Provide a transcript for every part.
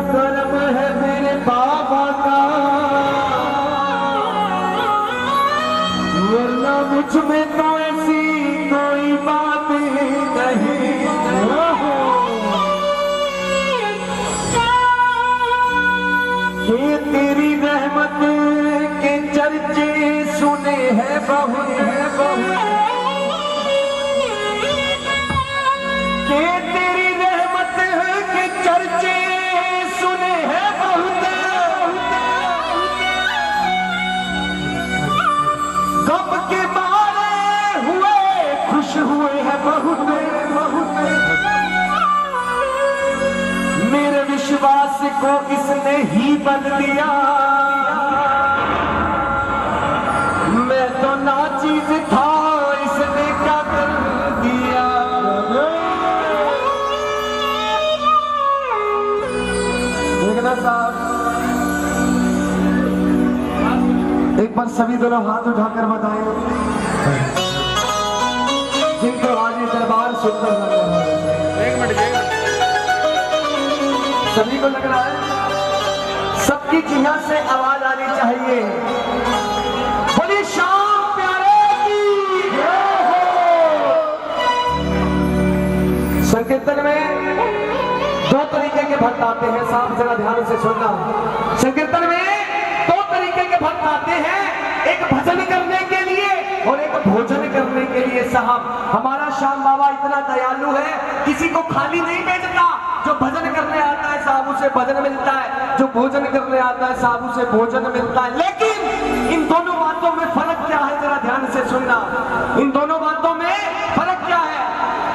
कर्म है मेरे बाबा का, वरना मुझ में तो ऐसी कोई बात नहीं। कि तेरी रहमत के चर्चे सुने हैं बहुत, कि तेरी रहमत के चर्चे सुने हैं बहुत, गम के मारे हुए खुश हुए हैं बहुत, मेरे विश्वास को इसने ही बदल दिया, मैं तो नाचीज था इसने क्या कर दिया। देखना साहब, एक बार सभी दोनों हाथ उठाकर बताएं जिनको आज ये दरबार सुंदर लग रहा है। एक मिनट, सभी को लग रहा है? सबकी जिह्वा से आवाज आनी चाहिए, बोलिए शाम प्यारे की जय हो। संकीर्तन में दो तरीके के भक्त आते हैं, साहब जरा ध्यान से सुनना। संकीर्तन में दो तरीके के भक्त आते हैं, एक भजन करने के लिए और एक भोजन करने के लिए। साहब हमारा श्याम बाबा इतना दयालु है, किसी को खाली नहीं भेजता। जो भजन करने आता है साहब उसे भजन मिलता है, जो भोजन करने आता है साहब उसे भोजन मिलता है। लेकिन इन दोनों बातों में फर्क क्या है, जरा ध्यान से सुनना। इन दोनों बातों में फर्क क्या है?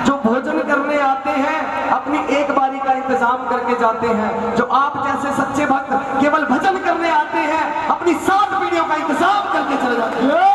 जो भोजन करने आते हैं अपनी एक बारी का इंतजाम करके जाते हैं, जो आप जैसे सच्चे भक्त केवल भजन करने आते हैं अपनी 7 पीढ़ियों का इंतजाम करके चले जाते हैं।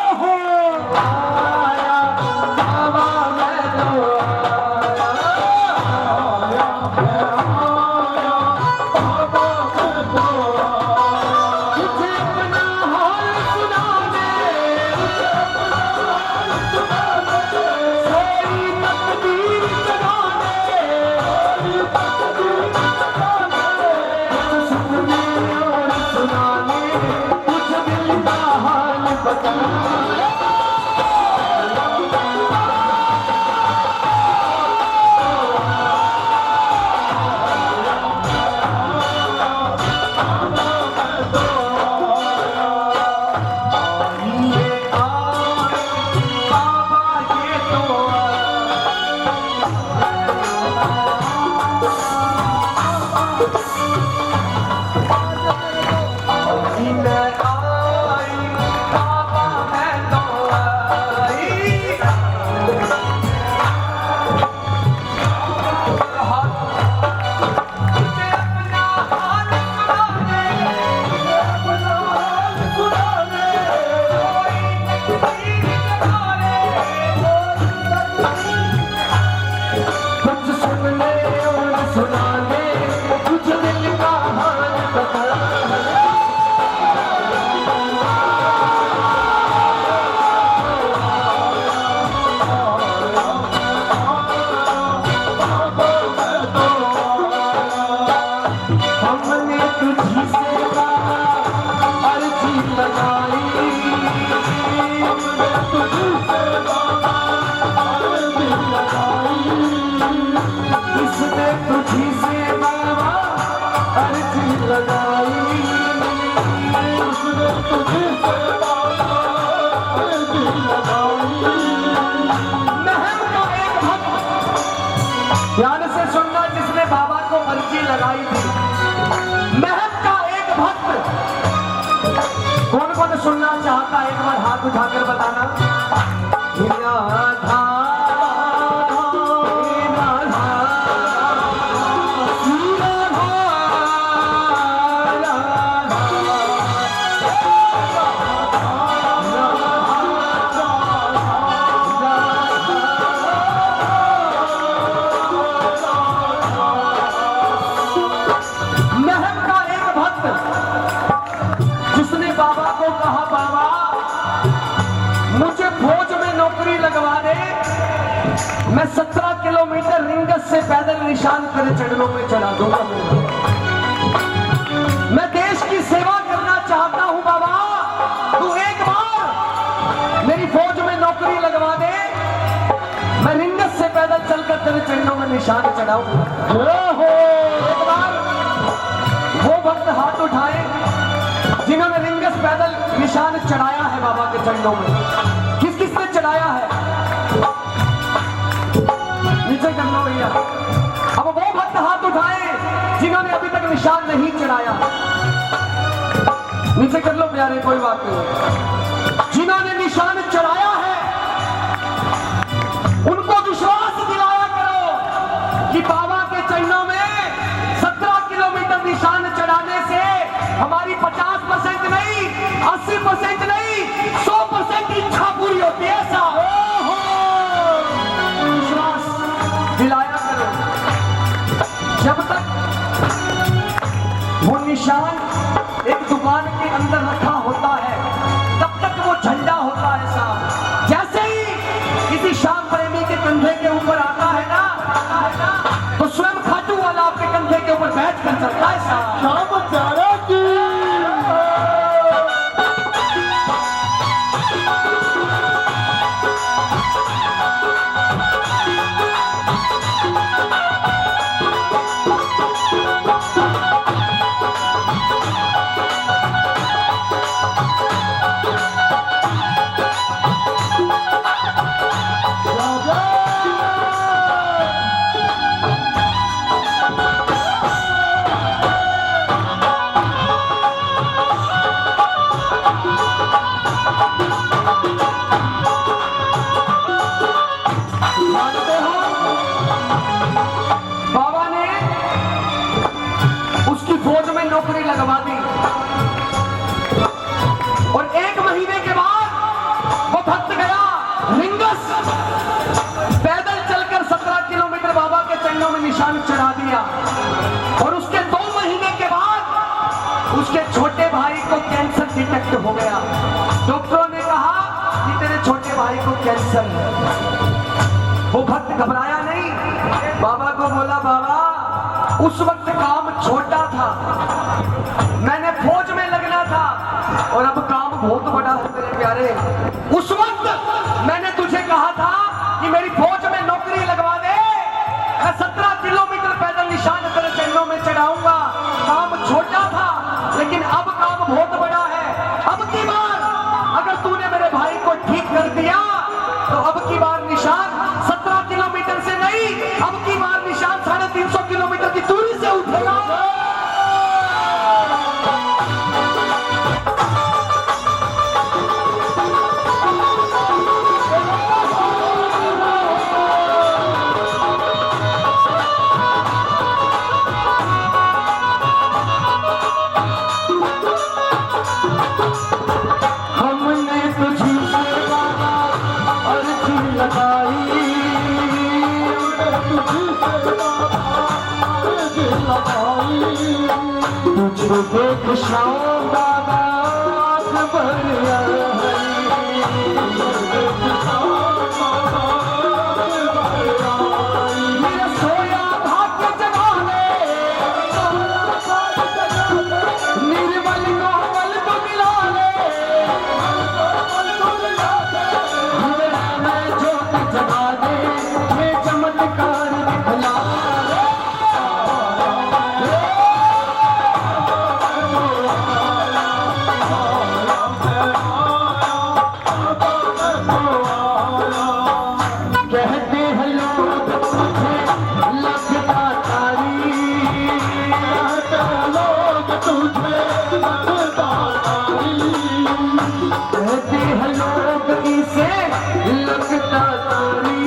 ध्यान से सुनना, जिसने बाबा को अर्जी लगाई थी, महक का एक भक्त। कौन कौन सुनना चाहता है, एक बार हाथ उठाकर बताना। मैं 17 किलोमीटर रिंगस से पैदल निशान तेरे चरणों में चढ़ा दूंगा। तेरे चरणों में निशान चढ़ाऊं। एक बार वो भक्त हाथ उठाए जिन्होंने रिंगस पैदल निशान चढ़ाया है बाबा के चरणों में। किस किस ने चढ़ाया है? नीचे कर लो भैया। अब वो भक्त हाथ उठाए जिन्होंने अभी तक निशान नहीं चढ़ाया। नीचे कर लो प्यारे, कोई बात नहीं। जिन्होंने निशान चढ़ाया है उनको विश्वास दिलाया करो कि बाबा के चरणों में 17 किलोमीटर निशान चढ़ाने से हमारी 50% नहीं, 80% नहीं, 100% इच्छा पूरी होती है। ऐसा विश्वास दिलाया करो। जब तक वो निशान एक दुकान के अंदर रखा होता है तब तक वो झंडा होता है साहब। जैसे ही किसी श्याम प्रेमी के कंधे के ऊपर आता है ना तो स्वयं खाटू वाला आपके कंधे के ऊपर बैठ कर चलता है साहब। श्याम प्यारा की नौकरी लगवा दी और 1 महीने के बाद वो भक्त गया रिंगस पैदल चलकर 17 किलोमीटर बाबा के चरणों में निशान चढ़ा दिया। और उसके 2 महीने के बाद उसके छोटे भाई को कैंसर डिटेक्ट हो गया। डॉक्टरों ने कहा कि तेरे छोटे भाई को कैंसर है। वो भक्त घबराया नहीं, बाबा को बोला बाबा उस वक्त काम छोटा था, मैंने फौज में लगना था और अब काम बहुत बड़ा है मेरे प्यारे। उस वक्त मैंने तुझे कहा था कि मेरी फौज में नौकरी लगवा दे, मैं 17 किलोमीटर पैदल निशान तेरे चरणों में चढ़ाऊंगा। काम छोटा था लेकिन अब काम बहुत बड़ा है। अब की बार अगर तूने मेरे भाई को ठीक कर दिया तो अब की बार निशान 17 किलोमीटर से नहीं, अब की बार निशान 350 किलोमीटर की दूरी से उठेगा। हमने तुझी से अर्जी लगाई, तुझको देख शाम बाबा भर मेरा सोया भाग्य जगा ले, निर्मल कोमल को मिला ले, मैं ज्योत जगा दे, ये चमत्कार दिखला ले। कहते हैं लोग तुझे लगता तारी, लोग तुझे लगता तारी, कहते हैं लोग इसे लगता तारी,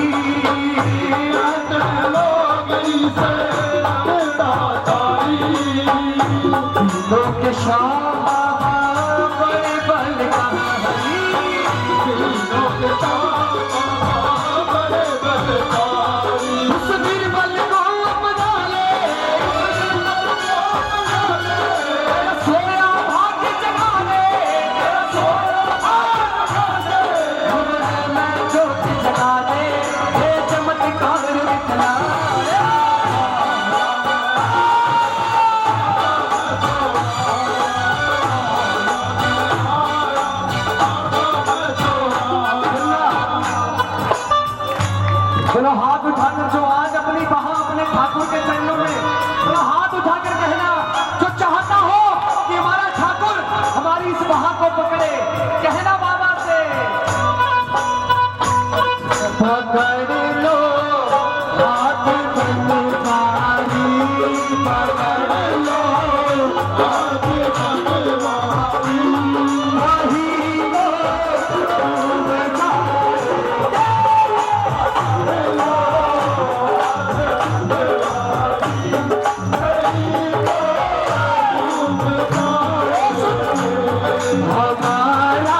लोग इसे लगता तारी। लोग शाम बड़े बल का उस निर्बल को अपना ले, सोया भाग्य जगा ले, मैं ज्योत जगा दे, ये चमत्कार दिखला ले। सुहागर कहना जो चाहता हो कि हमारा ठाकुर हमारी इस बहा को पकड़े, कहना बाबा से पकड़ लो हाथ तुम्हारी, पकड़ लो हाथ तुम्हारी, वही वो हमारा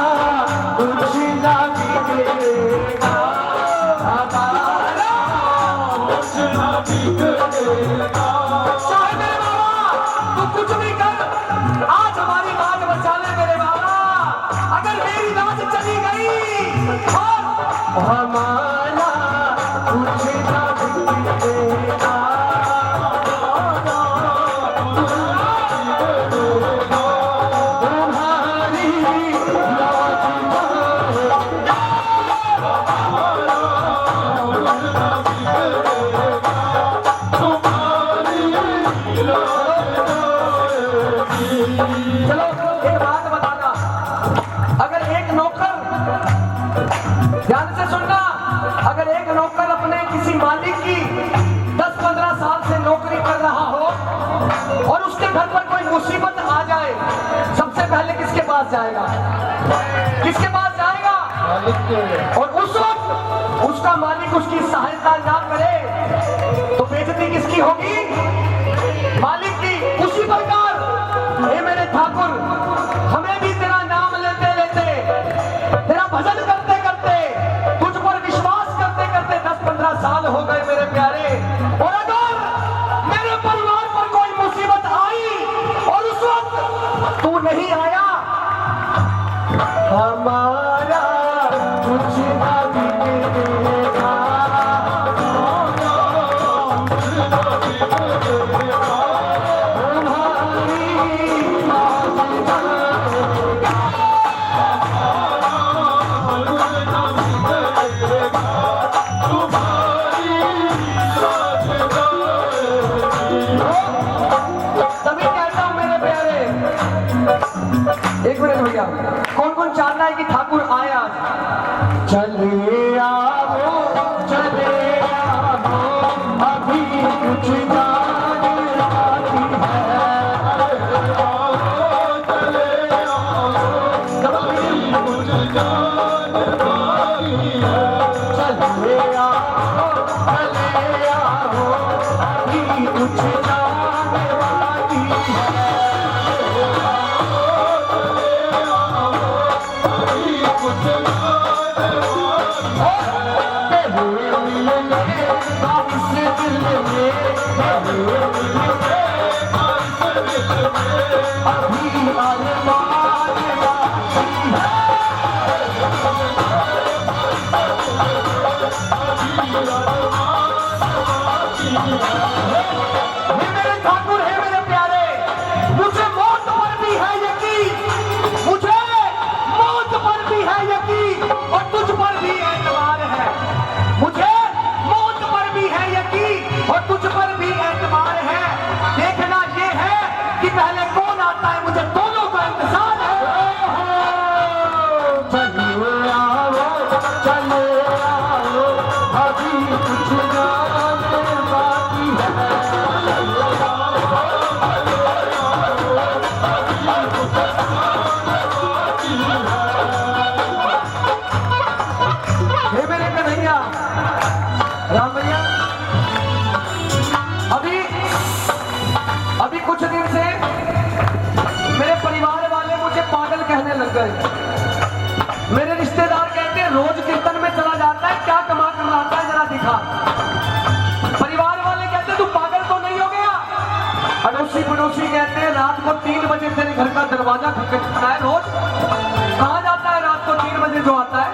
कुछ ना बिगड़ेगा, हमारा कुछ ना बिगड़ेगा। चाहे मेरे बाबा तू कुछ भी कर, आज हमारी बात बचा ले मेरे बाबा। अगर मेरी लाज चली गई और हमारा कुछ ना बिगड़ेगा, तुम्हारी चलो एक बात बताना, अगर एक नौकर, ध्यान से सुनना, अगर एक नौकर अपने किसी मालिक की 10-15 साल से नौकरी कर रहा हो और उसके घर पर कोई मुसीबत आ जाए, सबसे पहले किसके पास जाएगा? किसके पास जाएगा? और उस वक्त उसका मालिक उसकी सहायता ना करे तो बेइज्जती किसकी होगी? मालिक की। उसी प्रकार हे मेरे ठाकुर, हमें भी तेरा नाम लेते लेते, तेरा भजन करते करते, तुझ पर विश्वास करते करते 10-15 साल हो गए मेरे प्यारे। और अगर मेरे परिवार पर कोई मुसीबत आई और उस वक्त तू नहीं आया, हमारा कुछ ना बिगड़ेगा, तभी कहता हूं मेरे प्यारे, एक मिनट भैया, कौन कौन चाहता है कि ठाकुर आए आज? चले आओ अभी कुछ जाने बाकी है, चले आओ कुछ जाने बाकी है, चले आओ अभी कुछ जाने बाकी है, अभी कुछ जाने हे मेरे ठाकुर, हे मेरे प्यारे, मुझे मौत पर भी है यकीन, मुझे मौत पर भी है यकीन और तुझ पर भी एतबार है। मुझे मौत पर भी है यकीन और तुझ पर भी एतबार है। देखना ये है कि पहले कौन आता है, मुझे दोनों का इंतजार है। चले आओ अभी कुछ जाने बाकी है, हे मेरे कन्हैया, राम भैया, अभी कुछ दिन से मेरे परिवार वाले मुझे पागल कहने लग गए। मेरे रिश्तेदार कहते हैं रोज कीर्तन में चला जाता है, क्या कमा कर लाता है, जरा दिखा। परिवार वाले कहते हैं तू पागल तो नहीं हो गया? अड़ोसी पड़ोसी कहते हैं रात को 3 बजे तेरे घर का दरवाजा खटखटाता है रोज। कहाँ जाता है रात को 3 बजे जो आता है?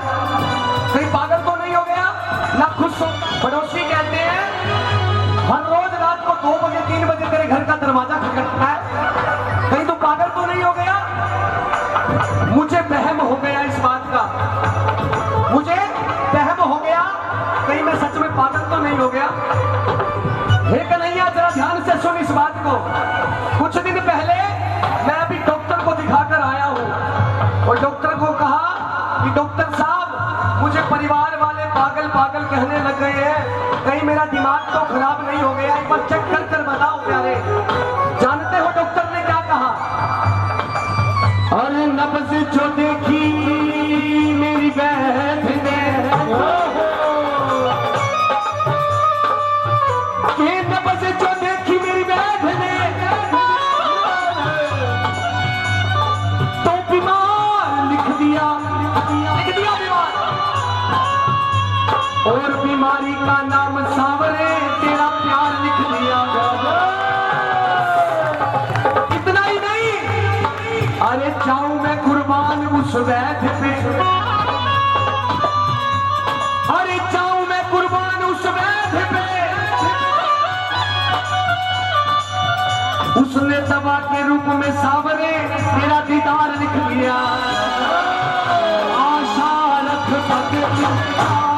कहीं पागल तो नहीं हो गया? ना खुश हो। पड़ोसी कहते हैं हर रोज रात को 2 बजे 3 बजे तेरे घर का दरवाजा खटखटाता है, कहीं तो पागल तो नहीं हो गया? मुझे वहम हो गया इस बात का, मुझे वहम हो गया, कहीं मैं सच में पागल तो नहीं हो गया। हे कन्हैया, जरा ध्यान से सुन इस बात को। कहने लग गए हैं कहीं मेरा दिमाग तो खराब नहीं हो गया, एक बार चेक कर कर बताओ प्यारे। जानते हो डॉक्टर ने क्या कहा? अरे नब्ज जो देखी मेरी बहन ने, ये नब्ज जो देखी मेरी बहन ने तो बीमार लिख दिया बीमार, और बीमारी का नाम सांवरे तेरा प्यार लिख दिया। इतना ही नहीं, अरे जाऊं मैं कुर्बान उस वैध पे, अरे जाऊं मैं कुर्बान उस वैध पे, उसने दवा के रूप में सांवरे तेरा दीदार लिख लिया। आशा रख भगत